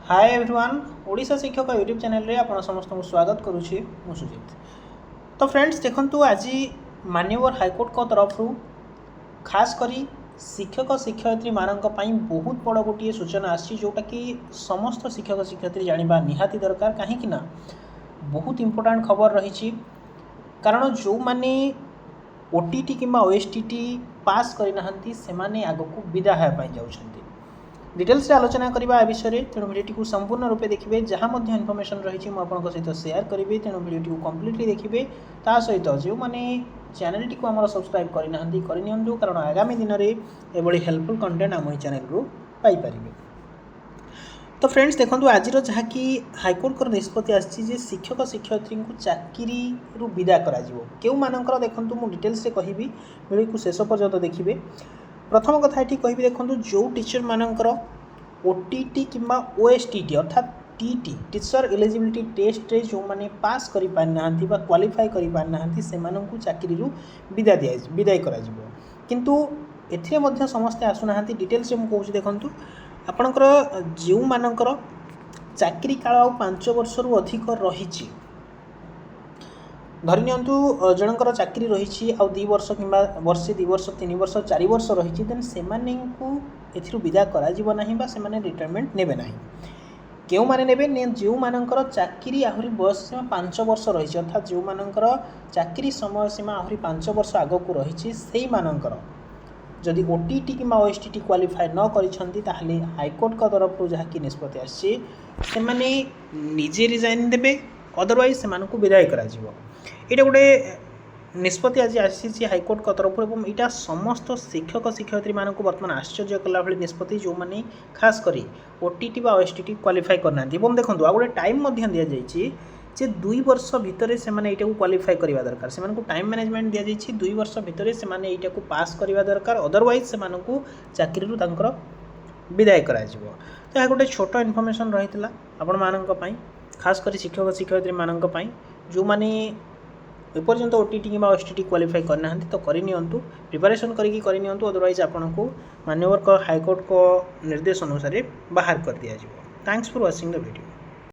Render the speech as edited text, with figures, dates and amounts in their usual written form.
Hi everyone Odisha शिक्षक YouTube channel रे आपण समस्त को स्वागत करुछि मु सुजित। तो फ्रेंड्स देखंतु आज माननीय हाईकोर्ट को तरफ खास करी शिक्षक शिक्षयित्री मानक पई बहुत बड़ गोटे सूचना आसी जोटा कि समस्त शिक्षक शिक्षयित्री जानिबा निहाती दरकार कहीं ना बहुत इंपोर्टेंट खबर रही। कारण जो माने ओटीटी किंबा ओएसटीटी पास करना से आगक विदा होगापी जाउछंती। डिटेल्स आलोचना करवा विषय तेणु भिडियो को संपूर्ण रूपे देखिए जहाँ इनफॉरमेशन रही मुझे सहित शेयर करी। तेणु भिडियो को कम्प्लीटली देखिए ता सहित जो मैंने चैनल टी को आम सब्सक्राइब करनी कारण आगामी दिन में एभली हेल्पफुल कंटेंट आम चैनल रू पाइपर। तो फ्रेंड्स देखो आज जहाँ कि हाईकोर्ट निष्पत्ति आसी शिक्षक शिक्षयित्री को चाकरी विदा कर देखूँ मुझे डिटेल्स कहि भिडियो को शेष पर्यंत देखिए। प्रथम कथा ये कहि देखो जो टीचर मानकर ओटीटी किंबा ओएसटीटी अर्थात टीटी टीचर एलिजिबिलिटी टेस्ट रे जो माने पास करि पारना क्वालिफाई करि पारना से चाकरी विदाय करा जिवो। किंतु एथिरे मध्य समस्ते आसुना डिटेल्स में कहूँ देखंतु आपणकर जो मानकर चाकरी काल 5 वर्ष रु अधिक रही धरी नियंतु जनकर चाकरी रही आ 2 वर्ष किंबा वर्षे 2 वर्ष 3 वर्ष 4 वर्ष रही देन से विदा करा जीव नाही बा से रिटायरमेंट नेबे नाही। केउ माने नेबे जो मानकर चाकरी आहुरी बयस सीमा 5 वर्ष रही अर्थात जो मानकर चाकरी समय सीमा आहुरी 5 वर्ष आगक रही से मानकर जदि ओटीटी किंबा ओएसटीटी क्वालिफाई न करिसंती ताहले हाईकोर्ट का तरफ जहाँकि निष्पत्ति आसी से माने निजे रिजाइन देबे अदरवाइज से विदाय करा जीवो। ये गोटे निष्पत्ति आज आसी हाईकोर्ट का तरफ और यहाँ समस्त शिक्षक शिक्षयित्री मानक बर्तमान आश्चर्य कला भाई निष्पत्ति जो मैंने खास करी ओटीटी बा ओएसटीटी क्वालिफाई करना देखो आ गोटे टाइम दि जाइए 2 वर्ष भितर से क्वालिफाई करवा दरकार से टाइम मैनेजमेंट दि जाइए 2 वर्ष भितर से यहाँ पास करवा दरकार अदरवाइज से चाकरी विदाय करा जिवो। तो यह गोटे छोट इनफॉरमेशन रही आपण मानक खास करी शिक्षक शिक्षयित्री मानक जो माने एपर्यंत ओटीटी किंबा ओएसटीटी क्वालिफाई करना तो करनियंतु प्रिपरेशन करनी अदरवाइज आपन को माननीय हाईकोर्ट को निर्देश अनुसार बाहर कर दिया। Thanks for watching the video.